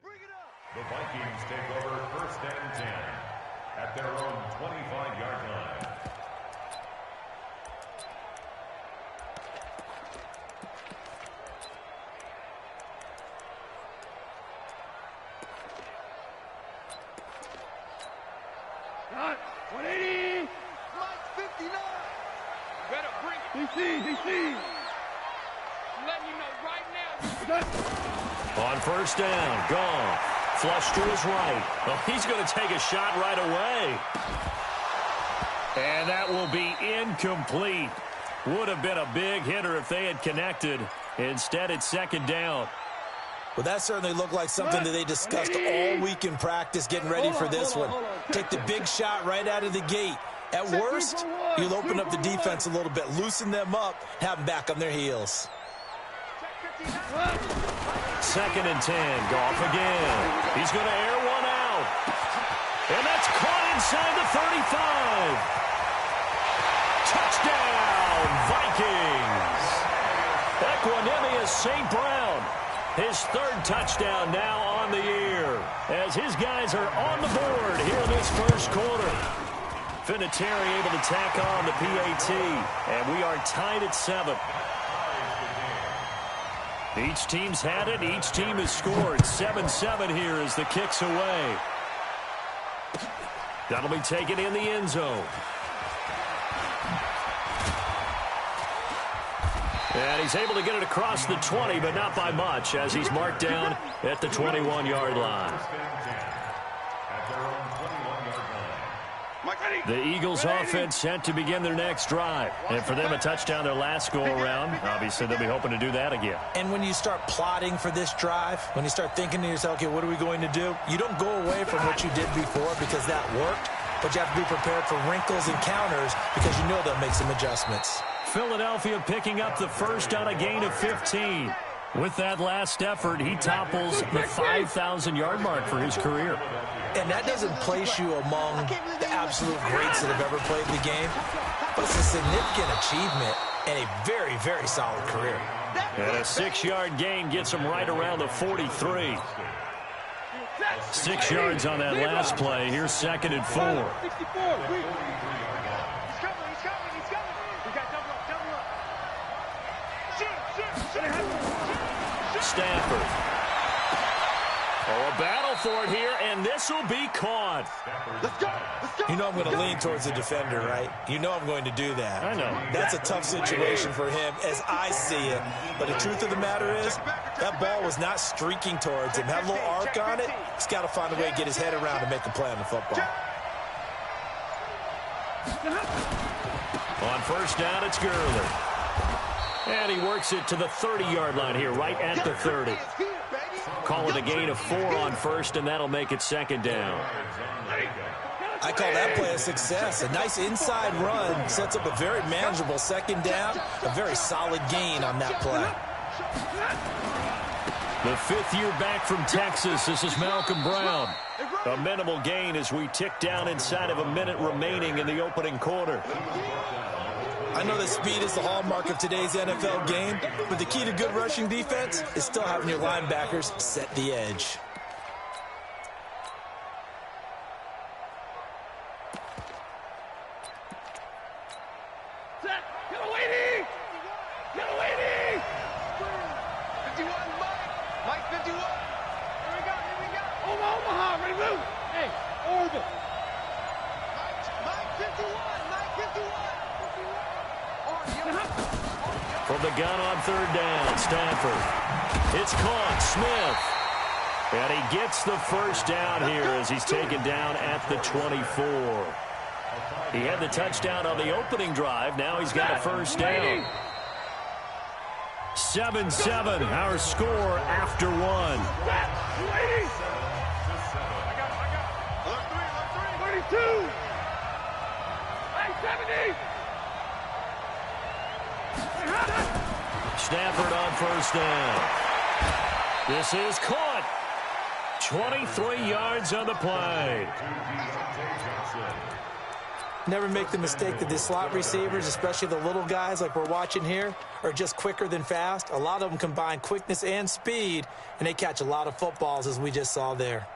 The Vikings take over 1st and 10 at their own 25-yard line. Got 180. Mike 59. Better bring it. DC. I'm letting you know right now. On 1st down, gone. Flush to his right. Well, he's going to take a shot right away. And that will be incomplete. Would have been a big hitter if they had connected. Instead, it's 2nd down. Well, that certainly looked like something that they discussed all week in practice, getting ready for this one. Take the big shot right out of the gate. At worst, you'll open up the defense a little bit, loosen them up, have them back on their heels. 2nd and 10. Goff again. He's going to air one out. And that's caught inside the 35. Touchdown, Vikings. Equanimous St. Brown. His 3rd touchdown now on the year as his guys are on the board here in this 1st quarter. Vinatieri able to tack on the PAT, and we are tied at 7. Each team's had it. Each team has scored. 7-7 here as the kick's away. That'll be taken in the end zone. And he's able to get it across the 20, but not by much, as he's marked down at the 21-yard line. The Eagles offense set to begin their next drive. And for them, a touchdown their last go-around. Obviously, they'll be hoping to do that again. And when you start plotting for this drive, when you start thinking to yourself, okay, what are we going to do? You don't go away from what you did before because that worked, but you have to be prepared for wrinkles and counters because you know they'll make some adjustments. Philadelphia picking up the first on a gain of 15. With that last effort, he topples the 5,000-yard mark for his career. And that doesn't place you among the absolute greats that have ever played the game, but it's a significant achievement and a very, very solid career. And a 6-yard gain gets him right around the 43. 6 yards on that last play. Here's 2nd and 4. Stafford. Oh, a battle for it here, and this will be caught. You know I'm going to lean towards the defender, right? You know I'm going to do that. I know. That's a tough situation for him as I see it. But the truth of the matter is, that ball was not streaking towards him. Had a little arc on it. He's got to find a way to get his head around and make a play on the football. On 1st down, it's Gurley. And he works it to the 30-yard line here, right at the 30. Call it a gain of 4 on 1st, and that'll make it 2nd down. I call that play a success. A nice inside run sets up a very manageable 2nd down. A very solid gain on that play. The 5th year back from Texas. This is Malcolm Brown. A minimal gain as we tick down inside of a minute remaining in the opening quarter. I know that speed is the hallmark of today's NFL game, but the key to good rushing defense is still having your linebackers set the edge. From the gun on 3rd down, Stafford. It's caught, Smith. And he gets the 1st down here as he's taken down at the 24. He had the touchdown on the opening drive. Now he's got a 1st down. 7-7, our score after 1. 32. 70. Stafford on 1st down. This is caught. 23 yards on the play. Never make the mistake that the slot receivers, especially the little guys like we're watching here, are just quicker than fast. A lot of them combine quickness and speed, and they catch a lot of footballs, as we just saw there.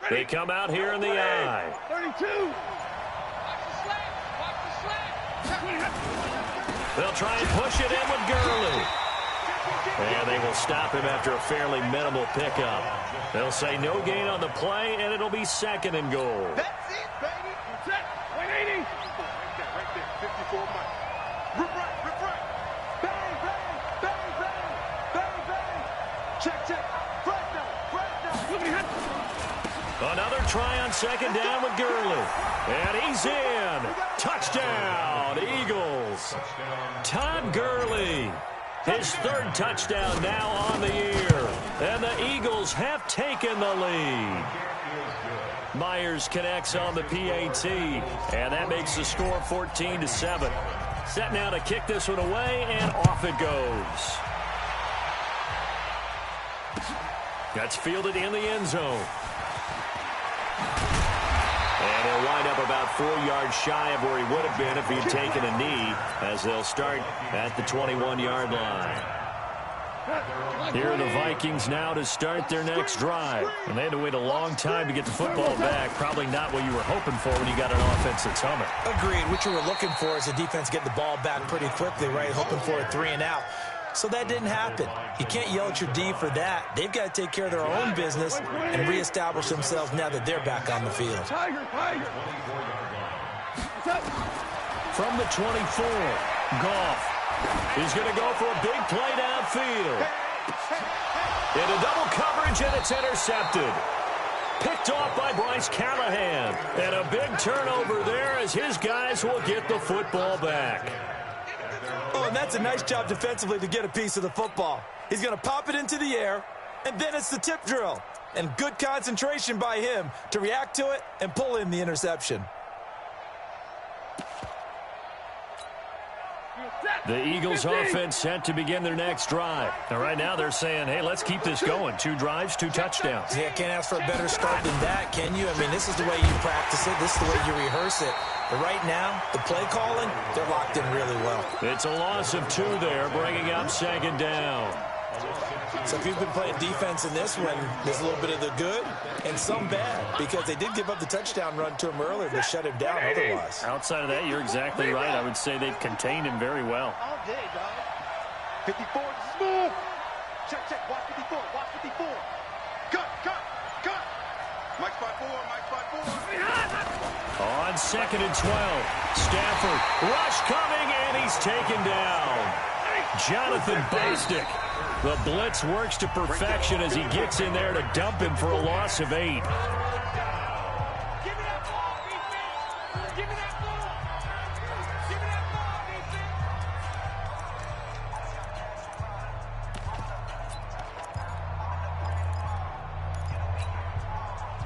They come out here in the eye. 32. They'll try and push it in with Gurley. And they will stop him after a fairly minimal pickup. They'll say no gain on the play, and it'll be second and goal. That's it, baby. That's it. 180. Right there. 54 miles. Rip right. Bang, bang, bang, bang, bang, bang. Check. Right now. Another try on second down with Gurley. And he's in. Touchdown, Eagles. Todd Gurley. His third touchdown now on the year. And the Eagles have taken the lead. Myers connects on the PAT. And that makes the score 14-7. Set now to kick this one away, and off it goes. That's fielded in the end zone. And he'll wind up about 4 yards shy of where he would have been if he'd taken a knee, as they'll start at the 21-yard line. Here are the Vikings now to start their next drive. And they had to wait a long time to get the football back. Probably not what you were hoping for when you got an offense that's humming. Agreed. What you were looking for is the defense getting the ball back pretty quickly, right? Hoping for a 3 and out. So that didn't happen. You can't yell at your D for that. They've got to take care of their own business and reestablish themselves now that they're back on the field. From the 24, Goff is going to go for a big play downfield. Into double coverage, and it's intercepted. Picked off by Bryce Callahan. And a big turnover there as his guys will get the football back. Oh, and that's a nice job defensively to get a piece of the football. He's going to pop it into the air, and then it's the tip drill. And good concentration by him to react to it and pull in the interception. The Eagles offense set to begin their next drive. Now, right now they're saying, hey, let's keep this going. 2 drives, 2 touchdowns. Yeah, can't ask for a better start than that, can you? I mean, this is the way you practice it. This is the way you rehearse it. But right now, the play calling, they're locked in really well. It's a loss of 2 there, bringing up second down. So if you've been playing defense in this one, there's a little bit of the good and some bad, because they did give up the touchdown run to him earlier to shut him down otherwise. Outside of that, you're exactly right. I would say they've contained him very well. All day, dog. 54, smooth. Check. Watch 54. Cut. Mike's by 4. On second and 12, Stafford, rush coming, and he's taken down. Jonathan Bostic. The blitz works to perfection as he gets in there to dump him for a loss of 8. Give me that ball, defense. Give me that ball.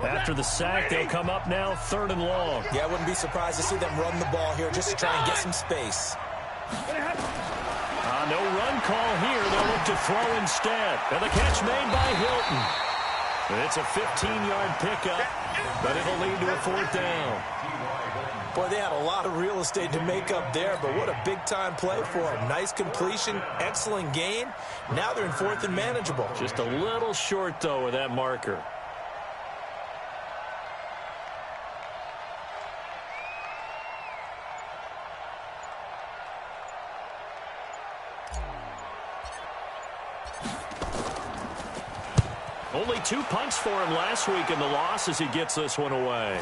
After the sack, they'll come up now 3rd and long. Yeah, I wouldn't be surprised to see them run the ball here just to try and get some space. No run call here. They'll look to throw instead. And the catch made by Hilton. It's a 15-yard pickup, but it'll lead to a 4th down. Boy, they had a lot of real estate to make up there, but what a big-time play for them. Nice completion, excellent gain. Now they're in 4th and manageable. Just a little short, though, with that marker. Only 2 punts for him last week in the loss as he gets this one away.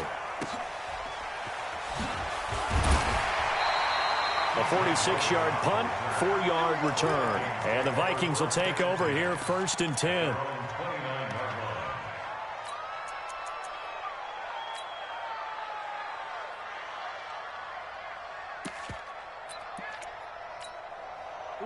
A 46-yard punt, 4-yard return. And the Vikings will take over here 1st and 10.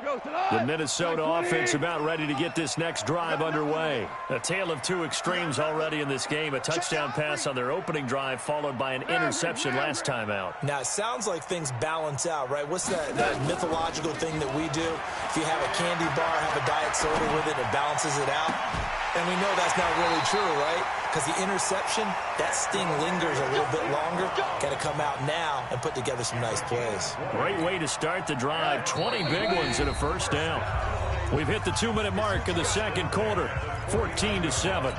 The Minnesota offense about ready to get this next drive underway. A tale of two extremes already in this game. A touchdown pass on their opening drive followed by an interception last time out. Now, it sounds like things balance out, right? What's that mythological thing that we do? If you have a candy bar, have a diet soda with it, it balances it out. And we know that's not really true, right? Because the interception, that sting lingers a little bit longer. Got to come out now and put together some nice plays. Great way to start the drive. 20 big ones and a first down. We've hit the 2-minute mark in the second quarter. 14-7.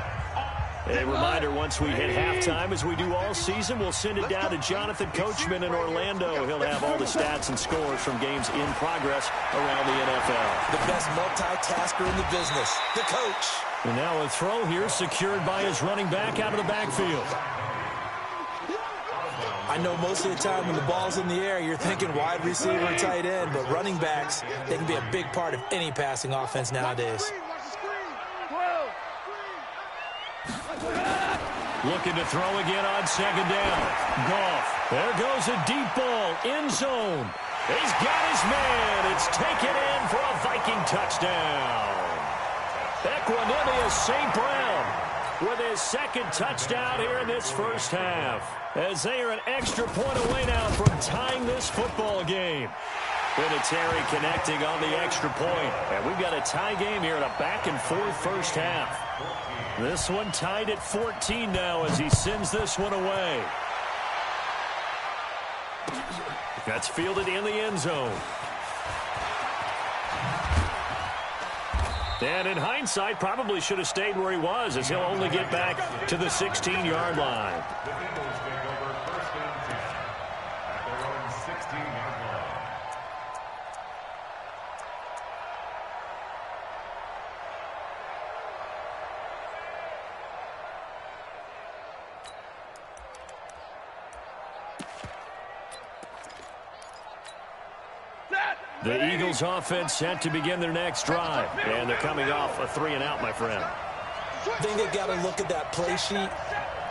A reminder, once we hit halftime, as we do all season, we'll send it down to Jonathan Coachman in Orlando. He'll have all the stats and scores from games in progress around the NFL. The best multitasker in the business, the coach. And now a throw here secured by his running back out of the backfield. I know most of the time when the ball's in the air, you're thinking wide receiver, tight end, but running backs, they can be a big part of any passing offense nowadays. Looking to throw again on second down. Goff. There goes a deep ball. End zone. He's got his man. It's taken in for a Viking touchdown. Equanimous St. Brown with his second touchdown here in this first half. As they are an extra point away now from tying this football game. Vinatieri connecting on the extra point. And we've got a tie game here in a back-and-forth first half. This one tied at 14 now as he sends this one away. That's fielded in the end zone. And in hindsight, probably should have stayed where he was, as he'll only get back to the 16-yard line. The Eagles take over first and 10 at their own 16-yard line. The Eagles offense set to begin their next drive. And they're coming off a 3-and-out, my friend. I think they got to look at that play sheet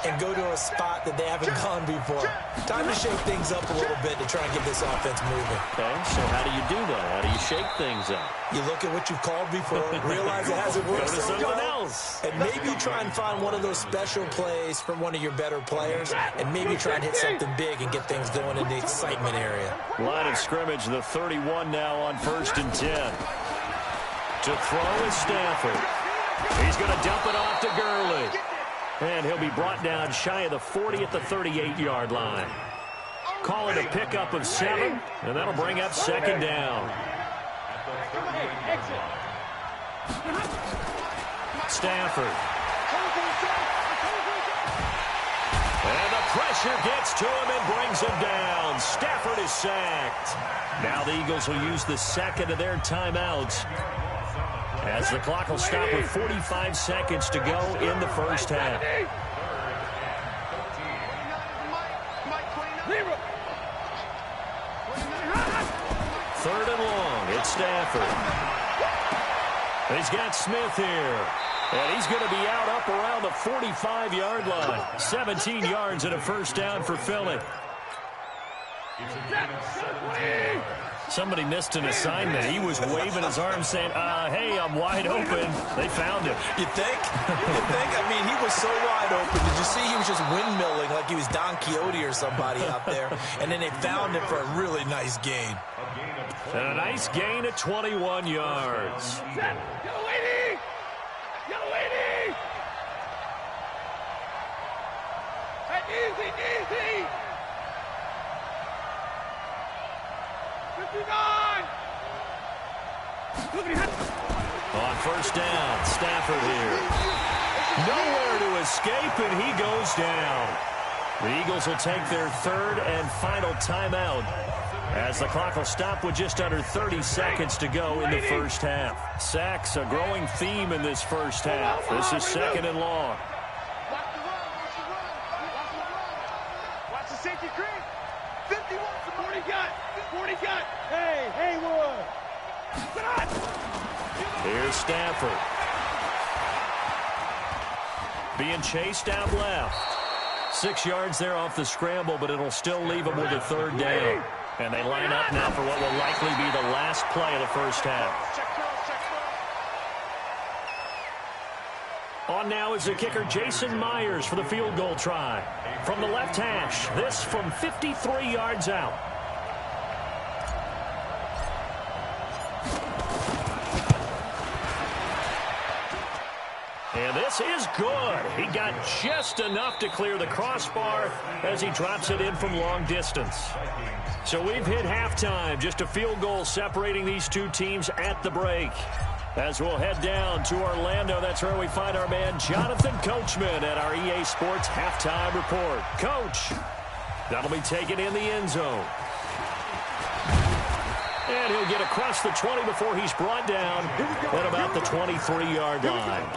and go to a spot that they haven't gone before. Time to shake things up a little bit to try and get this offense moving. Okay, so how do you do that? How do you shake things up? You look at what you've called before, realize it hasn't worked. Go to something else. And maybe you try and find one of those special plays from one of your better players, and maybe try and hit something big and get things going in the excitement area. Line of scrimmage, the 31 now on first and 10. To throw is Stafford. He's going to dump it off to Gurley. And he'll be brought down shy of the 40 at the 38-yard line. Call it a pickup of 7, and that'll bring up second down. Stafford. And the pressure gets to him and brings him down. Stafford is sacked. Now the Eagles will use the second of their timeouts, as the clock will stop with 45 seconds to go in the first half. Third and long. It's Stafford. He's got Smith here. And he's going to be out up around the 45-yard line. 17 yards and a first down for Philly. Somebody missed an assignment. He was waving his arm saying, hey, I'm wide open. They found him. You think? You think? I mean, he was so wide open. Did you see he was just windmilling like he was Don Quixote or somebody out there? And then they found him for a really nice gain. And a nice gain at 21 yards. Easy. 59. On first down, Stafford here. Nowhere to escape, and he goes down. The Eagles will take their third and final timeout, as the clock will stop with just under 30 seconds to go in the first half. Sacks, a growing theme in this first half. This is second and long. Watch the safety creep. 51. 40 got. Hey, Haywood. Here's Stafford. Being chased out left. 6 yards there off the scramble, but it'll still leave him with a third down. And they line up now for what will likely be the last play of the first half. On now is the kicker Jason Myers for the field goal try. From the left hash, this from 53 yards out. And this is good. He got just enough to clear the crossbar as he drops it in from long distance. So we've hit halftime, just a field goal separating these two teams at the break. As we'll head down to Orlando, that's where we find our man Jonathan Coachman at our EA Sports Halftime Report. Coach, that'll be taken in the end zone. And he'll get across the 20 before he's brought down at about the 23-yard line.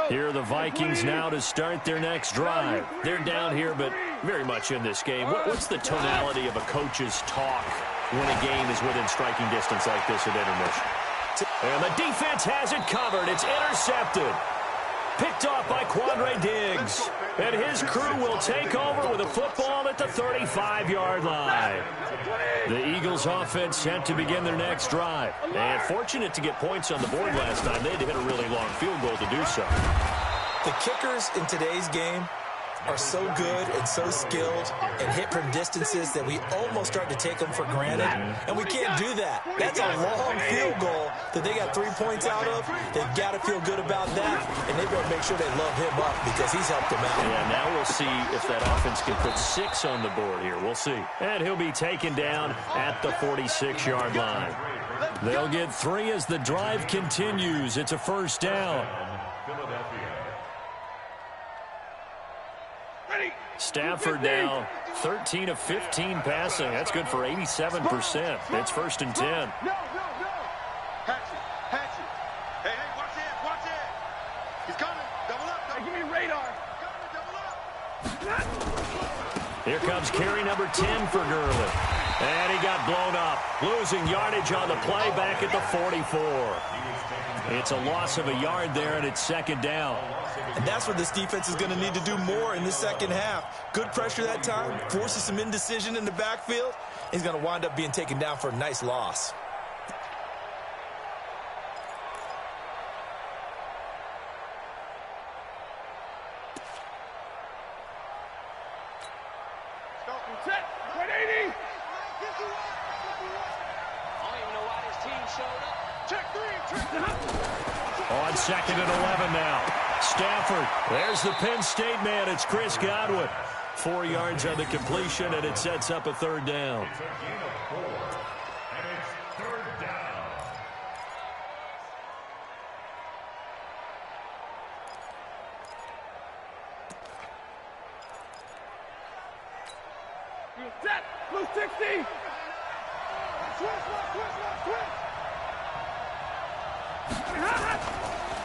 Here are the Vikings now to start their next drive. They're down here, but very much in this game. What's the tonality of a coach's talk when a game is within striking distance like this at intermission? And the defense has it covered. It's intercepted. Picked off by Quandre Diggs. And his crew will take over with a football at the 35-yard line. The Eagles offense set to begin their next drive. And fortunate to get points on the board last time. They had to hit a really long field goal to do so. The kickers in today's game are so good and so skilled and hit from distances that we almost start to take them for granted, and we can't do that. That's a long field goal that they got 3 points out of. They've got to feel good about that, and they better make sure they love him up because he's helped them out. Yeah, now we'll see if that offense can put 6 on the board here. We'll see. And he'll be taken down at the 46-yard line. They'll get 3 as the drive continues. It's a first down. Stafford now 13 of 15 passing. That's good for 87%. It's first and 10. No. Hatch it. Hey, watch it. He's coming. Double up. Hey, give me radar. Double up. Here comes carry number 10 for Gurley. And he got blown up. Losing yardage on the play back at the 44. It's a loss of a yard there, and it's second down. And that's what this defense is going to need to do more in the second half. Good pressure that time, forces some indecision in the backfield. He's going to wind up being taken down for a nice loss. Set. 180. I don't even know why this team showed up. Check 3. On second and 11 now. Stafford. There's the Penn State man. It's Chris Godwin. 4 yards on the completion, and it sets up a third down. It's a gain of 4, and it's third down. Set. Blue 60. Switch.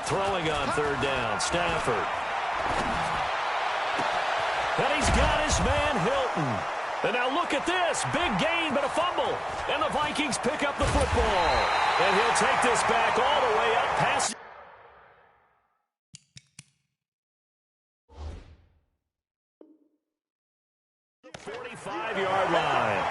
Throwing on third down, Stafford. And he's got his man Hilton. And now look at this. Big gain, but a fumble. And the Vikings pick up the football. And he'll take this back all the way up past 45-yard line.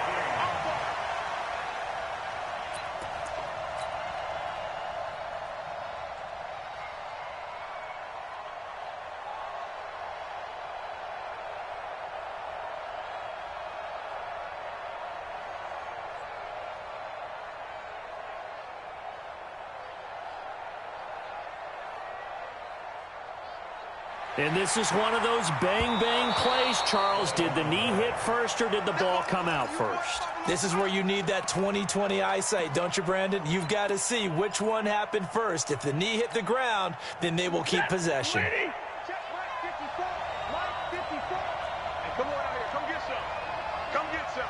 And this is one of those bang-bang plays, Charles. Did the knee hit first or did the ball come out first? This is where you need that 20/20 eyesight, don't you, Brandon? You've got to see which one happened first. If the knee hit the ground, then they will keep possession. Check Mike 54. Mike 54. Hey, come on out here. Come get some.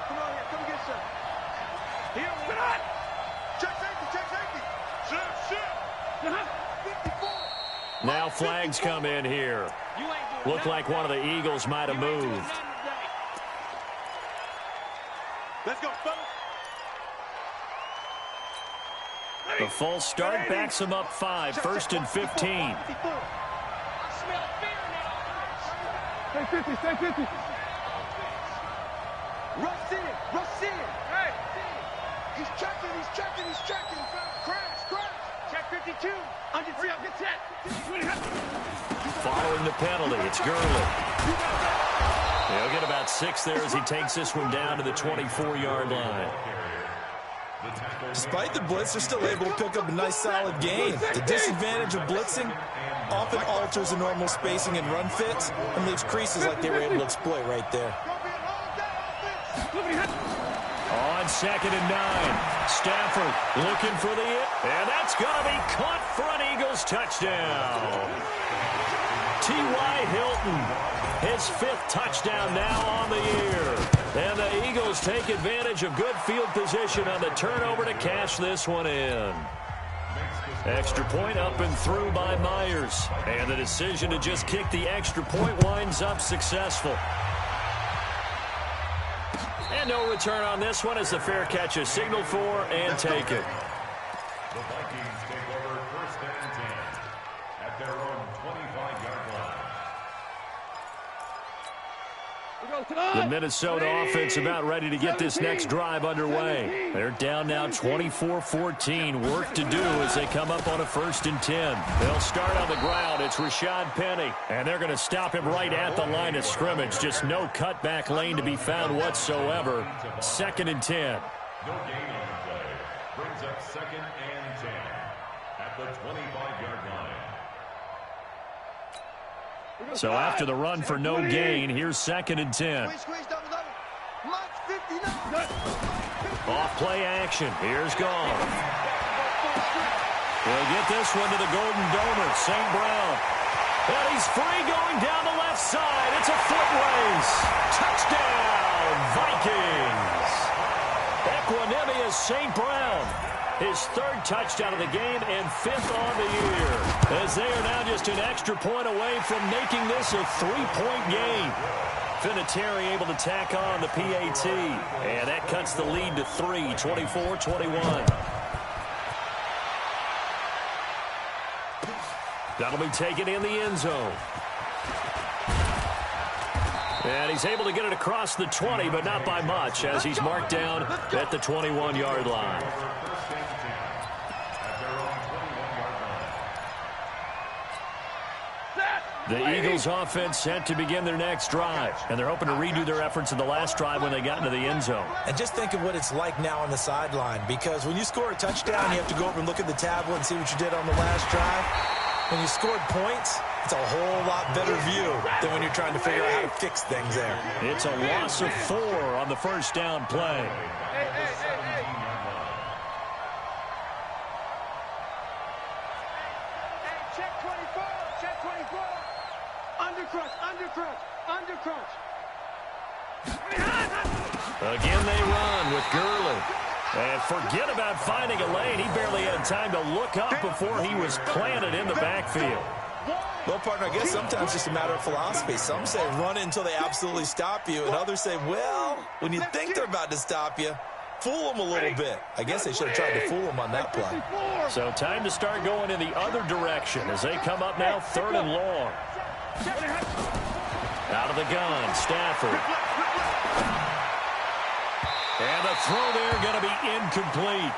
Come on here. Come get some. Here we go. Check safety. Shit. 54. Now flags come in here. Looked like one of the Eagles might have moved. Let's go, fellas. The The false start backs him up 5, 1st and 15. I smell fear now. Stay 50, stay 50. Rush in, rush in. Hey. He's checking. Crash. Check 52. Under 3, I'll get set. Following the penalty, it's Gurley. He'll get about 6 there as he takes this one down to the 24-yard line. Despite the blitz, they're still able to pick up a nice, solid gain. The disadvantage of blitzing often alters the normal spacing and run fits and leaves creases like they were able to exploit right there. On 2nd and 9, Stafford looking for the hit, and that's going to be caught for an Eagles touchdown. T.Y. Hilton, his 5th touchdown now on the year. And the Eagles take advantage of good field position on the turnover to cash this one in. Extra point up and through by Myers. And the decision to just kick the extra point winds up successful. And no return on this one as the fair catch is signaled for and taken. The Vikings take over 1st and 10 at their own 25-yard line. The Minnesota offense about ready to get this next drive underway. They're down now 24-14. Work to do as they come up on a 1st and 10. They'll start on the ground. It's Rashad Penny. And they're going to stop him right at the line of scrimmage. Just no cutback lane to be found whatsoever. 2nd and 10. No gain on the play. Brings up 2nd and 10 at the 25-yard line. So after the run for no gain, here's 2nd and 10. Off play action. Here's Goff. He'll get this one to the Golden Domer, St. Brown. And he's free going down the left side. It's a foot race. Touchdown, Vikings. Equanimous St. Brown. His 3rd touchdown of the game and 5th on the year. As they are now just an extra point away from making this a 3-point game. Vinatieri able to tack on the PAT. And that cuts the lead to 3, 24-21. That'll be taken in the end zone. And he's able to get it across the 20, but not by much, as he's marked down at the 21-yard line. The Eagles offense set to begin their next drive, and they're hoping to redo their efforts in the last drive when they got into the end zone. And just think of what it's like now on the sideline, because when you score a touchdown, you have to go over and look at the tablet and see what you did on the last drive. When you scored points, it's a whole lot better view than when you're trying to figure out how to fix things there. It's a loss of 4 on the 1st down play. Undercrunch. Again they run with Gurley. And forget about finding a lane. He barely had time to look up before he was planted in the backfield. Well, partner, I guess sometimes it's just a matter of philosophy. Some say run until they absolutely stop you, and others say, well, when you think they're about to stop you, fool them a little bit. I guess they should have tried to fool them on that play. So time to start going in the other direction as they come up now 3rd and long. Out of the gun, Stafford. And the throw there going to be incomplete.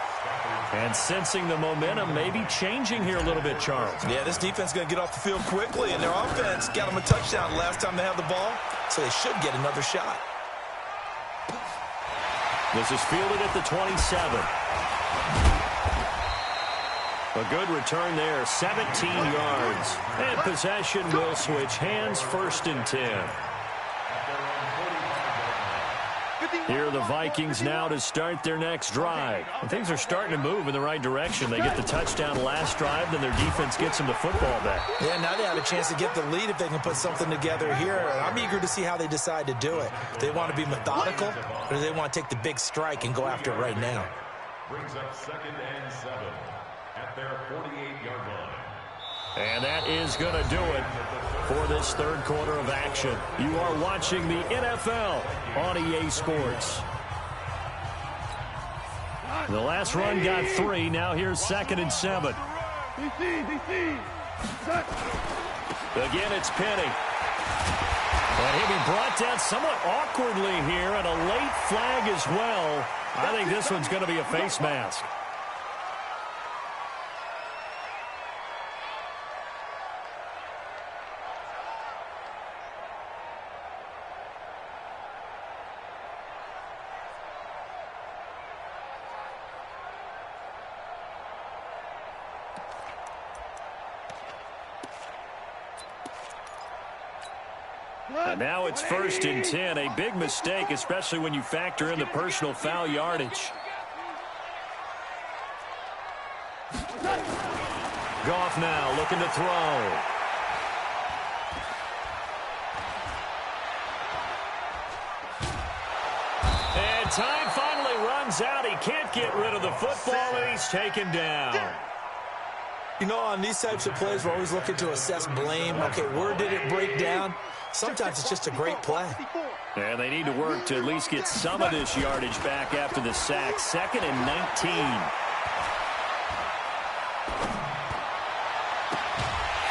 And sensing the momentum maybe changing here a little bit, Charles. Yeah, this defense is going to get off the field quickly, and their offense got them a touchdown last time they had the ball, so they should get another shot. This is fielded at the 27. A good return there, 17 yards. And possession will switch hands, 1st and 10. Here are the Vikings now to start their next drive. And things are starting to move in the right direction. They get the touchdown last drive, then their defense gets them the football back. Yeah, now they have a chance to get the lead if they can put something together here. And I'm eager to see how they decide to do it. Do they want to be methodical, or do they want to take the big strike and go after it right now? Brings up 2nd and 7 at their 48-yard line. And that is going to do it for this 3rd quarter of action. You are watching the NFL on EA Sports. The last run got 3. Now here's 2nd and 7. Again, it's Penny. But he'll be brought down somewhat awkwardly here, and a late flag as well. I think this one's going to be a face mask. And now it's 1st and 10. A big mistake, especially when you factor in the personal foul yardage. Goff now looking to throw. And time finally runs out. He can't get rid of the football, and he's taken down. You know, on these types of plays, we're always looking to assess blame. Okay, where did it break down? Sometimes it's just a great play. And they need to work to at least get some of this yardage back after the sack. 2nd and 19.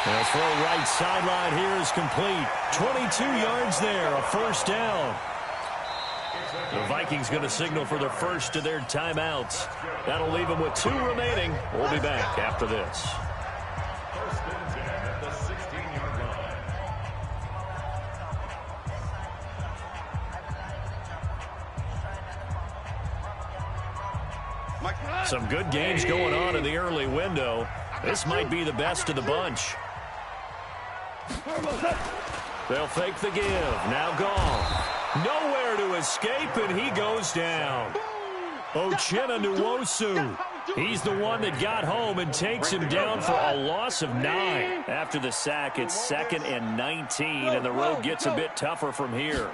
The throw right sideline here is complete. 22 yards there, a 1st down. The Vikings going to signal for the first of their timeouts. That'll leave them with 2 remaining. We'll be back after this. 1st and 10 at the 16-yard line. Some good games going on in the early window. This might be the best of the bunch. They'll fake the give. Now gone. Nowhere to escape, and he goes down. Uchenna Nwosu. He's the one that got home and takes him down for a loss of 9. After the sack, it's 2nd and 19, and the road gets a bit tougher from here.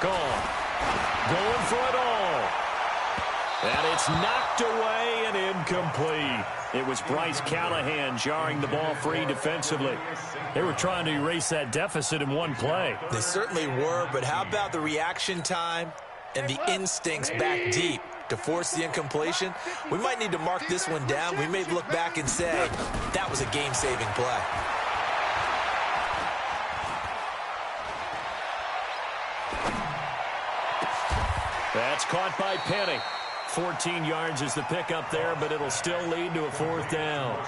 Gone. Going for it all. And it's knocked away and incomplete. It was Bryce Callahan jarring the ball free defensively. They were trying to erase that deficit in one play. They certainly were, but how about the reaction time and the instincts back deep to force the incompletion? We might need to mark this one down. We may look back and say, that was a game-saving play. That's caught by Penny. 14 yards is the pickup there, but it'll still lead to a 4th down.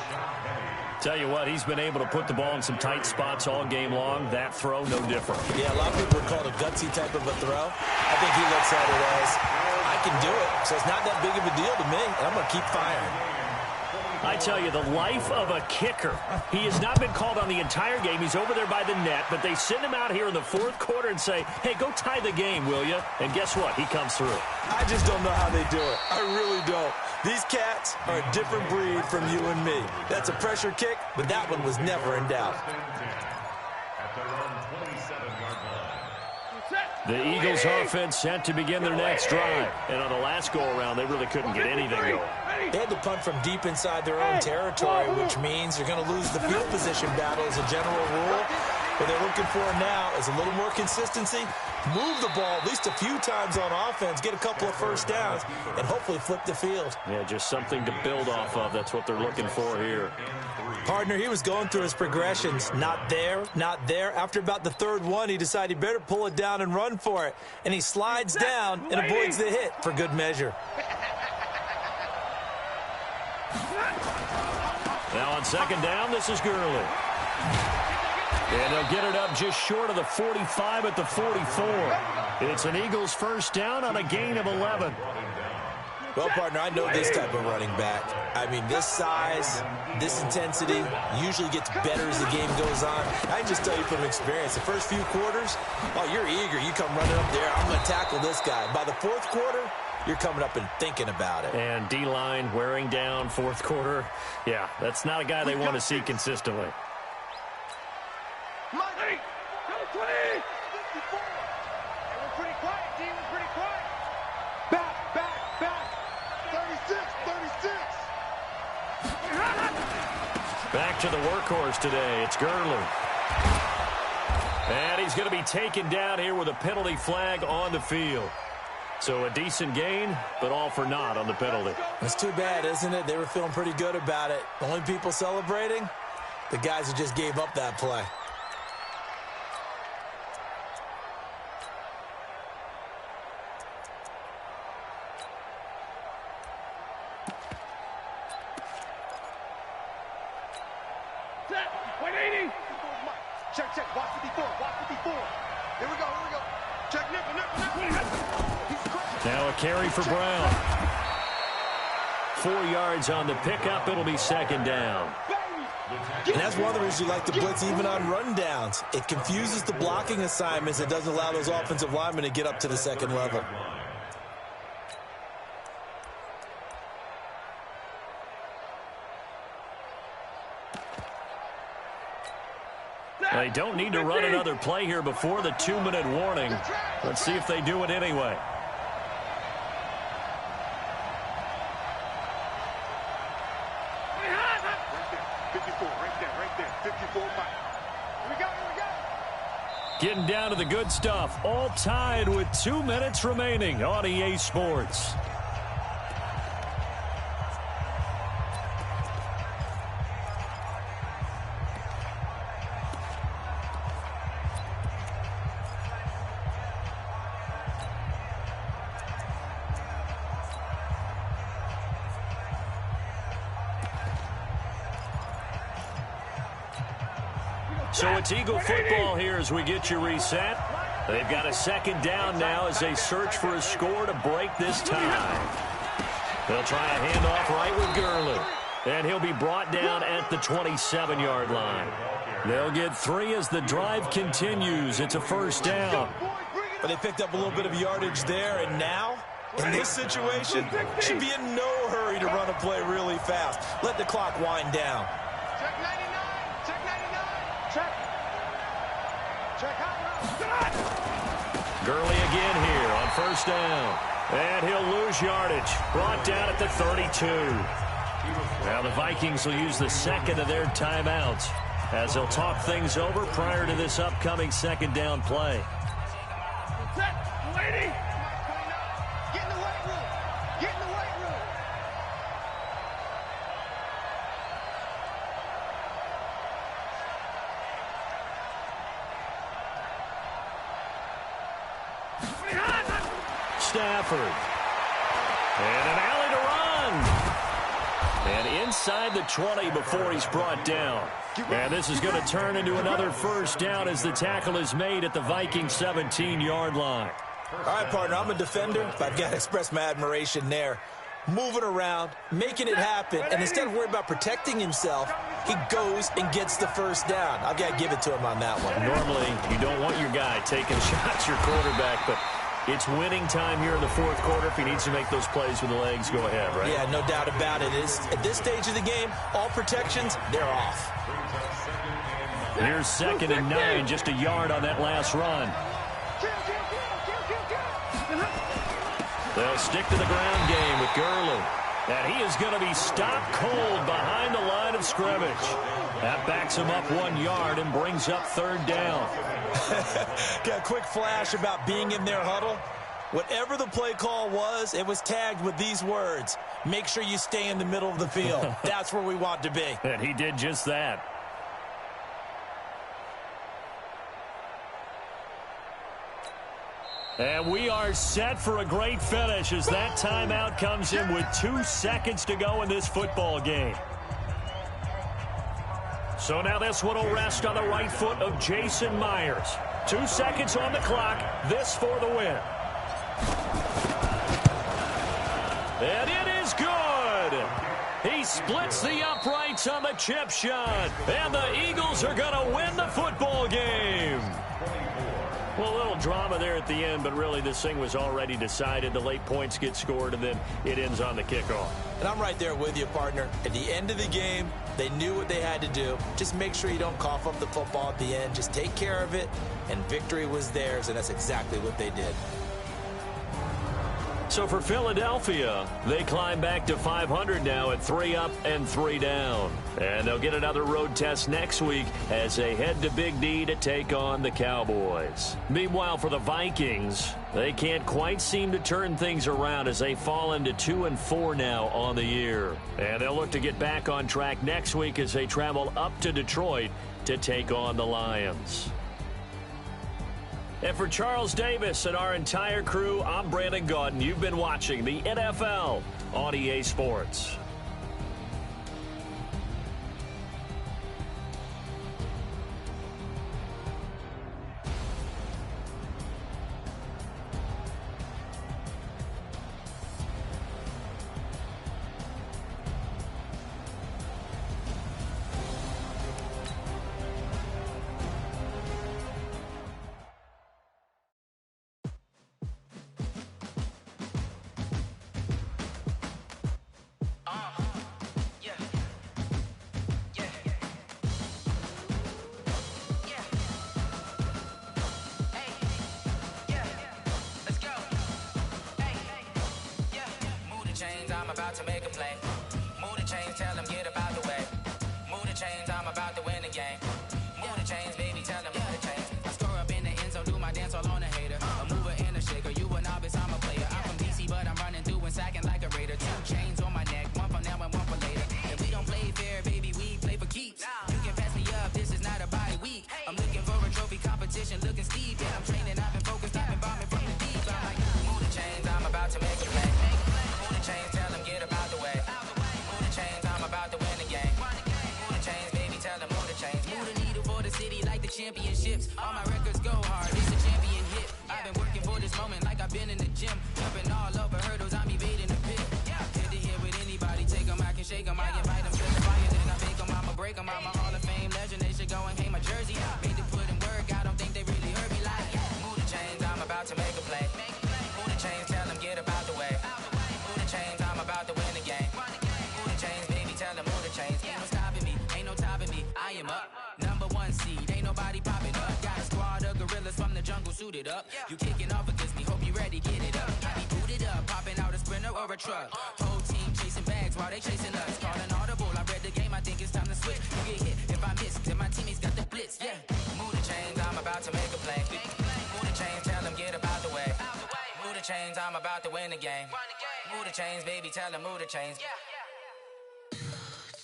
Tell you what, he's been able to put the ball in some tight spots all game long. That throw, no different. Yeah, a lot of people would call it a gutsy type of a throw. I think he looks at it as, I can do it, so it's not that big of a deal to me, and I'm going to keep firing. I tell you, the life of a kicker. He has not been called on the entire game. He's over there by the net, but they send him out here in the 4th quarter and say, hey, go tie the game, will you? And guess what? He comes through. I just don't know how they do it. I really don't. These cats are a different breed from you and me. That's a pressure kick, but that one was never in doubt. At their own 27-yard line. The Eagles offense set to begin their next drive. And on the last go-around, they really couldn't get anything going. They had to punt from deep inside their own territory, which means you're going to lose the field position battle as a general rule. What they're looking for now is a little more consistency, move the ball at least a few times on offense, get a couple of 1st downs, and hopefully flip the field. Yeah, just something to build off of. That's what they're looking for here. Partner, he was going through his progressions. Not there, not there. After about the 3rd one, he decided he better pull it down and run for it. And he slides down and avoids the hit for good measure. Now on 2nd down, this is Gurley. And they'll get it up just short of the 45 at the 44. It's an Eagles 1st down on a gain of 11. Well, partner, I know this type of running back. I mean, this size, this intensity usually gets better as the game goes on. I can just tell you from experience, the first few quarters, oh, you're eager. You come running up there, I'm going to tackle this guy. By the 4th quarter, you're coming up and thinking about it. And D-line wearing down 4th quarter. Yeah, that's not a guy they want to see consistently. Back to the workhorse today. It's Gurley. And he's going to be taken down here with a penalty flag on the field. So a decent gain, but all for naught on the penalty. It's too bad, isn't it? They were feeling pretty good about it. The only people celebrating, the guys who just gave up that play. Set. 180. Check, check. Watch 54. Watch 54. Here we go. Here we go. Check, nipple. Now a carry for Brown. 4 yards on the pickup. It'll be second down. And that's one of the reasons you like to blitz even on rundowns. It confuses the blocking assignments. It doesn't allow those offensive linemen to get up to the second level. They don't need to run another play here before the 2-minute warning. Let's see if they do it anyway. Getting down to the good stuff. All tied with 2 minutes remaining on EA Sports. So it's Eagle football here as we get you reset. They've got a second down now as they search for a score to break this tie. They'll try a handoff right with Gurley. And he'll be brought down at the 27-yard line. They'll get 3 as the drive continues. It's a first down. But they picked up a little bit of yardage there, and now, in this situation, should be in no hurry to run a play really fast. Let the clock wind down. Check 99. Check 99. Check. Check high. Gurley again here on first down. And he'll lose yardage. Brought down at the 32. Now the Vikings will use the second of their timeouts as they'll talk things over prior to this upcoming second down play. Set. Lady. Get in the weight room. Get in the weight room. Stafford. And an alley to run. And inside the 20 before he's brought down. And this is going to turn into another first down as the tackle is made at the Vikings 17-yard line. All right, partner, I'm a defender, but I've got to express my admiration there. Moving around, making it happen, and instead of worrying about protecting himself, he goes and gets the first down. I've got to give it to him on that one. Normally, you don't want your guy taking shots, your quarterback, but it's winning time here in the fourth quarter. If he needs to make those plays with the legs, go ahead, right? Yeah, no doubt about it. At this stage of the game, all protections, they're off. Here's second and 9, just a yard on that last run. They'll stick to the ground game with Gurley. And he is going to be stopped cold behind the line of scrimmage. That backs him up 1 yard and brings up third down. Got a quick flash about being in their huddle. Whatever the play call was, it was tagged with these words: make sure you stay in the middle of the field. That's where we want to be. And he did just that. And we are set for a great finish as that timeout comes in with 2 seconds to go in this football game. So now this one will rest on the right foot of Jason Myers. 2 seconds on the clock. This for the win. And it is good. He splits the uprights on the chip shot. And the Eagles are going to win the football game. Well, a little drama there at the end, but really this thing was already decided. The late points get scored, and then it ends on the kickoff. And I'm right there with you, partner. At the end of the game, they knew what they had to do. Just make sure you don't cough up the football at the end. Just take care of it, and victory was theirs, and that's exactly what they did. So for Philadelphia, they climb back to 500 now at 3 up and 3 down. And they'll get another road test next week as they head to Big D to take on the Cowboys. Meanwhile, for the Vikings, they can't quite seem to turn things around as they fall into 2-4 now on the year. And they'll look to get back on track next week as they travel up to Detroit to take on the Lions. And for Charles Davis and our entire crew, I'm Brandon Gaudin. You've been watching the NFL on EA Sports. I'm about to make a play. Move the chains, tell them get about the way. Move the chains, I'm about to win the game. Move the chains, baby, tell them move the chains. I score up in the end zone, do my dance all on a hater. A mover and a shaker, you a novice, I'm a player. I'm from DC, but I'm running through and sacking like a raider. 2 chains on my neck, one for now and one for later. And we don't play fair, baby, we play for keeps. You can pass me up, this is not a bye week. I'm looking for a trophy competition, looking steep. Yeah, I'm training, I've been focused, I've been bombing from the deep. I'm like, move the chains, I'm about to make a play. Move the chains, tell them get about the way. Move the chains, I'm about to win the game. Move the chains, baby, tell them move the chains. Move the needle for the city like the championships. All my records go hard, it's a champion hit. I've been working for this moment like I've been in the gym. Jumping all over hurdles, I'm evading the pit. Head to head with anybody, take them, I can shake them. I invite them to the fire, then I make them, I'ma break them. I'm a Hall of Fame legend, they should go and hang my jersey. Made to put in work, I don't think they really heard me like. Move the chains, I'm about to make a play. Move the chains, tell them get about the way. Move the chains, I'm about to win the game. Move the chains, baby, tell them move the chains. Ain't no stopping me, ain't no topping me. I am up, #1 seed, ain't nobody popping up. Got a squad of gorillas from the jungle suited up. You kicking off against me, hope you ready, get it up. I be booted up, popping out a Sprinter or a truck. Whole team chasing bags while they chasing us. Calling audible, I read the game, I think it's time to switch. You get hit if I miss, then my teammates got the blitz, yeah. Move the chains, I'm about to make a play. Move the chains, tell them get about the way. Move the chains, I'm about to win the game. Move the chains, baby, tell them move the chains.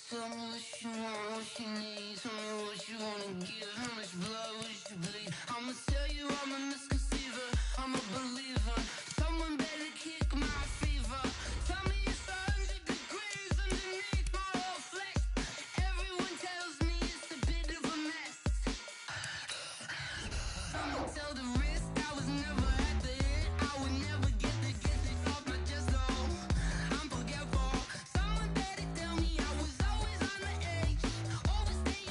Tell me what you want, what you need. Tell me what you wanna give. How much blood would you bleed? I'ma tell you I'm a misconceiver. I'm a believer. Someone better kick my fever. Tell me it's 100 degrees underneath my whole flesh. Everyone tells me it's a bit of a mess. I'ma tell the risk I was never at the end. I would never get it off my chest though. I'm forgetful. Someone better tell me I was always on the edge. Overstaying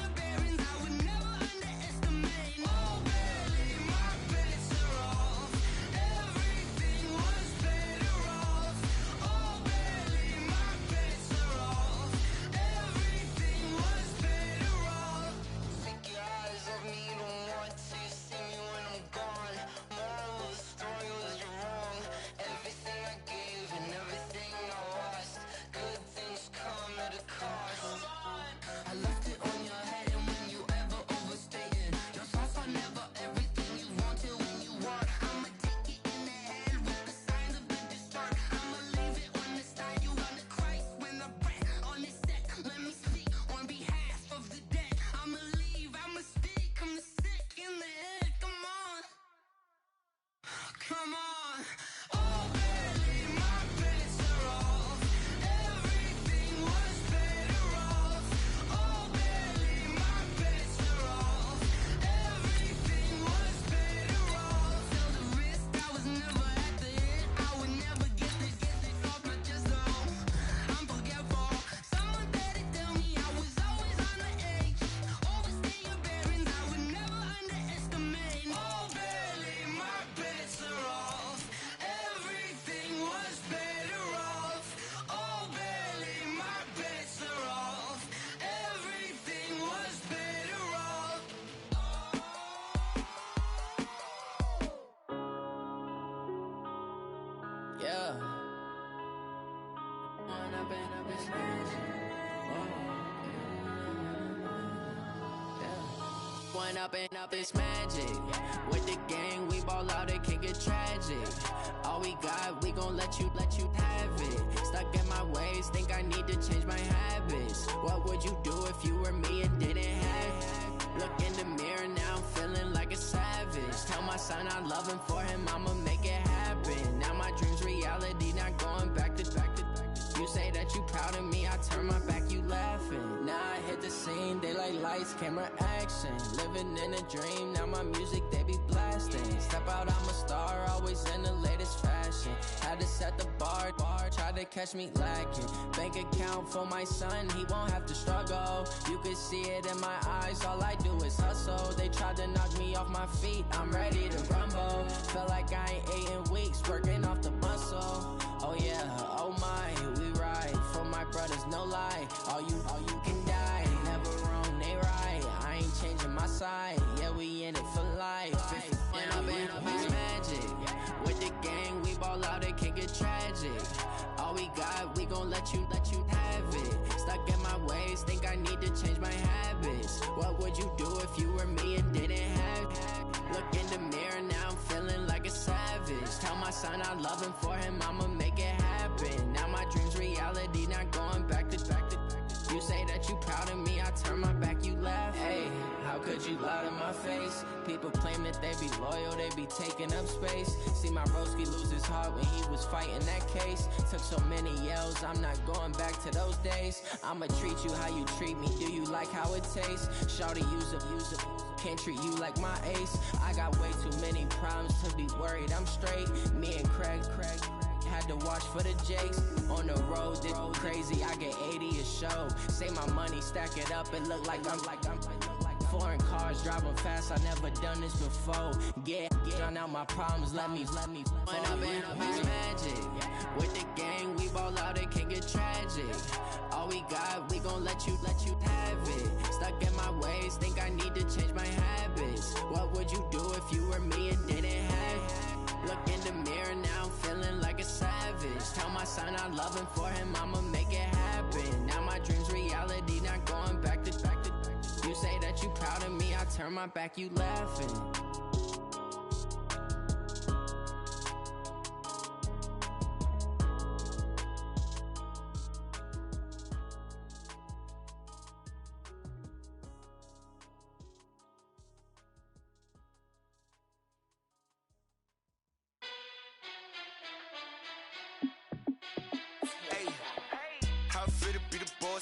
One up and up, it's magic. With the gang, we ball out, it can get tragic. All we got, we gon' let you have it. Stuck in my ways, think I need to change my habits. What would you do if you were me and didn't have it? Look in the mirror now, I'm feeling like a savage. Tell my son I love him, for him I'ma make it happen. Now my dream's reality, not going back to. You say that you proud of me, I turn my back, you laughing. Now I hit the scene, they like lights, camera, action. Living in a dream, now my music, they be blasting. Step out, I'm a star, always in the latest fashion. Had to set the bar, try to catch me lacking. Bank account for my son, he won't have to struggle. You can see it in my eyes, all I do is hustle. They tried to knock me off my feet, I'm ready to rumble. Felt like I ain't ate in weeks, working off the muscle. Oh yeah, oh my, we ride for my brothers, no lie. All you can die, never wrong, they right. I ain't changing my side, yeah, we in it for life. And up it's magic. With the gang, we ball out, it can get tragic. All we got, we gon' let you have it. Stuck in my ways, think I need to change my habits. What would you do if you were me and didn't have it? Look in the mirror, now I'm feeling like a savage. Tell my son I love him, for him I'ma make it happen. Now my dream's reality, not going back to. You say that you proud of me, I turn my back, you laugh. Hey, how could you lie to my face? People claim that they be loyal, they be taking up space. See my broski lose his heart when he was fighting that case. Took so many yells, I'm not going back to those days. I'ma treat you how you treat me, do you like how it tastes? Shawty, use up, can't treat you like my ace. I got way too many problems to be worried, I'm straight. Me and Craig had to watch for the Jakes. On the road, this crazy, I get 80 a show. Say my money, stack it up, it look like I'm foreign cars, driving fast, I never done this before. Drown out my problems, let me One up and it's magic. With the gang, we ball out, it can get tragic. All we got, we gon' let you have it. Stuck in my ways, think I need to change my habits. What would you do if you were me and didn't have it? Look in the mirror, now I'm feeling like a savage. Tell my son I love him, for him I'ma make it happen. Now my dream's reality, not going back to. You say that you proud of me, I turn my back, you laughing.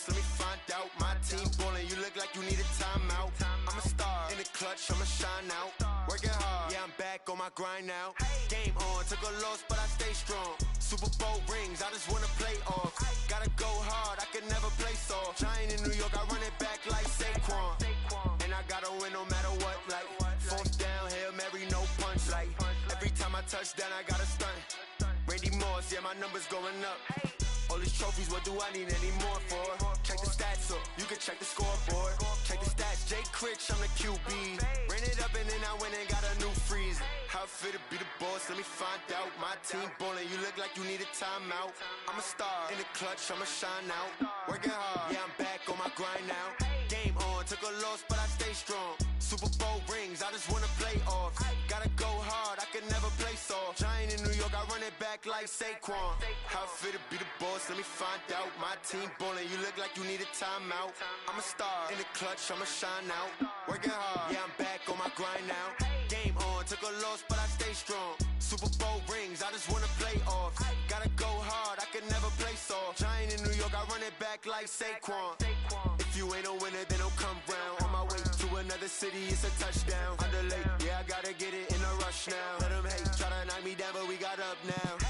Let me find out. My team ballin', you look like you need a timeout. I'm a star in the clutch, I'ma shine out. Working hard, yeah, I'm back on my grind now. Game on, took a loss, but I stay strong. Super Bowl rings, I just wanna play off. Gotta go hard, I can never play soft. Giant in New York, I run it back like Saquon. And I gotta win no matter what, like fourth down, Hail Mary, no punch. Like every time I touch down, I gotta stunt. Randy Moss, yeah, my numbers going up. All these trophies, what do I need any more for? Check the stats up, you can check the scoreboard. Check the stats, Jay Critch, I'm the QB. Ran it up and then I went and got a new freeze. How it feel to be the boss, let me find out. My team ballin', you look like you need a timeout. I'm a star in the clutch, I'ma shine out. Working hard, yeah, I'm back on my grind now. Game on, took a loss, but I stay strong. Super Bowl rings, I just wanna play off. Gotta go hard, I can never play soft. Giant in New York, I run it back like Saquon. How it feel to be the boss, let me find out. My team ballin', you look like you need a timeout. I'm a star in the clutch, I'ma shine out. Working hard, yeah, I'm back on my grind now. Game on, took a loss, but I stay strong. Super Bowl rings, I just wanna play off. Gotta go hard, I can never play soft. Giant in New York, I run it back like Saquon. If you ain't a winner, then don't come round. On my way to another city, it's a touchdown. Underlay, yeah, I gotta get it in a rush now. Let them hate, try to knock me down, but we got up now.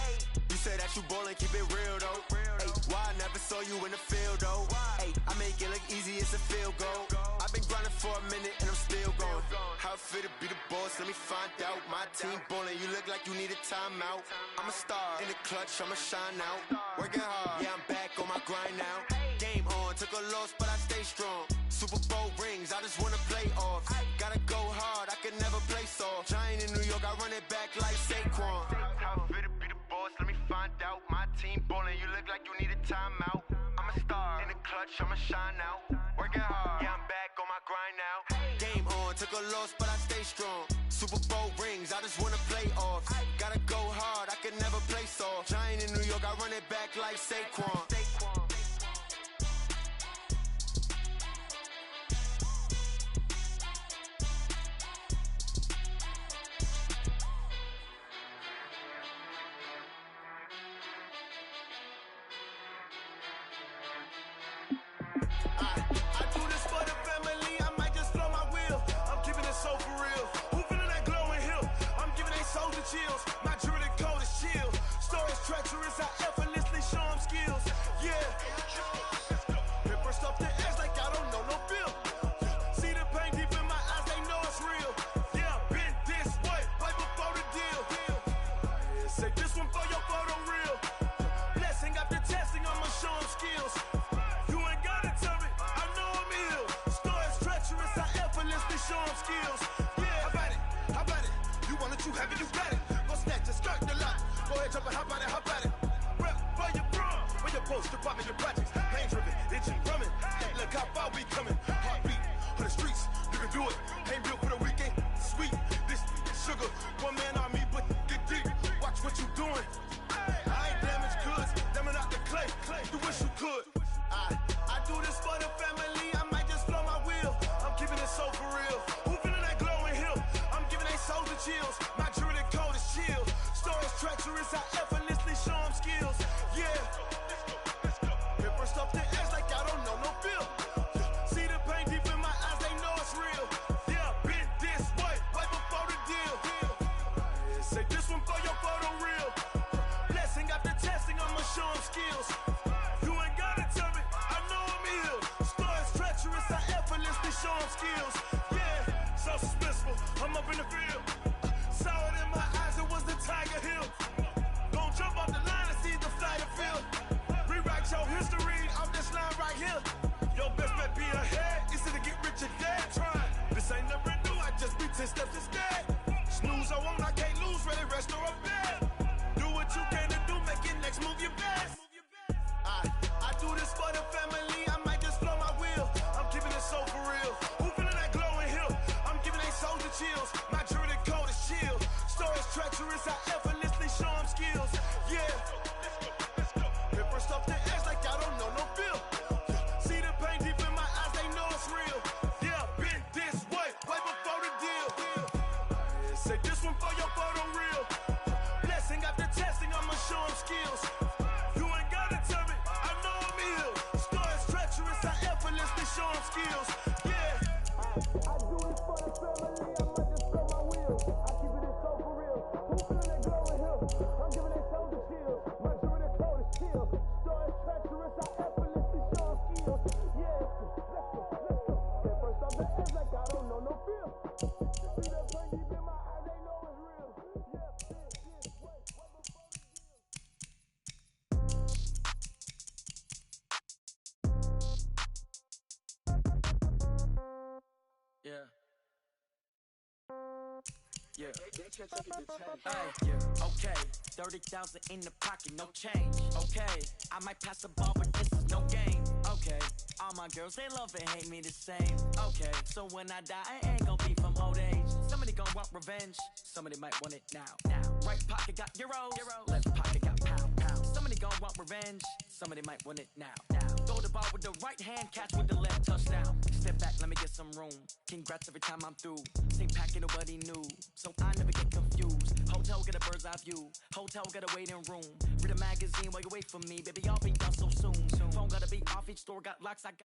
You say that you ballin', keep it real though. Ay, why I never saw you in the field though? Ay, I make it look easy, it's a field goal. I've been grinding for a minute and I'm still going. How it feel to be the boss, let me find out. My team ballin', you look like you need a timeout. I'm a star in the clutch, I'ma shine out. Working hard, yeah, I'm back on my grind now. Game on, took a loss, but I stay strong. Super Bowl rings, I just wanna play off. Gotta go hard, I can never play soft. Giant in New York, I run it back like Saquon. How it feel to be the boss, let me find out. My team ballin', you look like you need a timeout. I'm a star in the clutch, I'ma shine out. Working hard, yeah, I'm back on my grind now. Game on, took a Super Bowl rings, I just wanna play off. Gotta go hard, I can never play soft. Giant in New York, I run it back like Saquon. I do this for the family, I might just blow my wheel. I'm keeping it so for real. Who feeling that glowing hill? I'm giving they soldier chills. My jewelry code is chill. Stories treacherous, I effortlessly show them skills. Yeah. Paper stuff the edge like I don't know no bill. See the pain deep in my eyes, they know it's real. Yeah, been this way, right before the deal. Say this one for your photo real. Blessing after testing, I'ma show them skills. You ain't gotta tell me, I know I'm ill. Stories treacherous, I effortlessly show them skills. Yeah, how about it? You want it, you have it, you got it. Go snatch it, skirt the lot. Go ahead, jump it, how about it? Rep for your bro, for your post, department, your projects. Pain driven, itching, drumming. Look how far we coming. Heartbeat for the streets, you can do it. Ain't built for the weekend, sweet. This sugar, one man army, but get deep. Watch what you doing. I ain't damaged goods, damn out the clay. You wish you could. I do this for the family, I might just blow my wheel. I'm keeping it so for real. Who feeling that glowing hill? I'm giving they soldier chills. My jewelry code is chill. Stories treacherous, I effortlessly show them skills. Yeah. Paper stuff the edge like I don't know no bill. See the pain deep in my eyes, they know it's real. Yeah, been this way, right before the deal. Say this one for your photo real. Blessing after testing, I'ma show them skills. You ain't gotta tell me, I know I'm ill. Stories treacherous, I effortlessly show them skills. Yeah, so suspenseful, I'm up in the field. Saw it in my eyes, it was the Tiger Hill. Gon' jump off the line and see the flight of field. Rewrite your history off this line right here. Your best bet be ahead, easy to get rich or dead. Trying, this ain't never new, I just be 10 steps instead. Snooze I won't, I can't lose, ready, rest or a bed. Do what you can to do, make it next move your best. I do this for the family, I might just blow my wheel. I'm keeping it so for real. Who feeling that glowing hill? I'm giving they soldier chills. My jewelry code is chill. Stories treacherous, I effortlessly show them skills. Yeah. Paper stuff the edge like I don't know no bill. See the pain deep in my eyes, they know it's real. Yeah, been this way, right before the deal. Say this one for your photo real. Blessing after testing, I'ma show them skills. You ain't gotta tell me, I know I'm ill. Stories treacherous, I effortlessly show them skills. Yeah. I do it for the family, I might just blow my wheel. I keep it so for real. Who feeling that glowing hill? I'm giving they soldier chills. My jewelry code is chill. Stories treacherous, I effortlessly show them skills. Yeah, let's go. Get first off the edge like I don't know no feel. See that pain deep in my eyes, they know it's real. Yeah, this way, right before the deal. Yeah. Yeah. Hey, yeah. Okay. 30,000 in the pocket, no change. Okay. I might pass the ball, but this is no game. Okay. All my girls, they love and hate me the same. Okay. So when I die, I ain't gon' be from old age. Somebody gon' want revenge. Somebody might want it now. Right pocket got euros. Left pocket got pound. Somebody gon' want revenge. Somebody might want it now. Throw the ball with the right hand, catch with the left, touchdown. Step back, let me get some room. Congrats every time I'm through. Same packet, nobody knew, so I never get confused. Hotel get a bird's eye view. Hotel got a waiting room. Read a magazine while you wait for me, baby. I'll be done so soon. Phone gotta be off, each store got locks. I got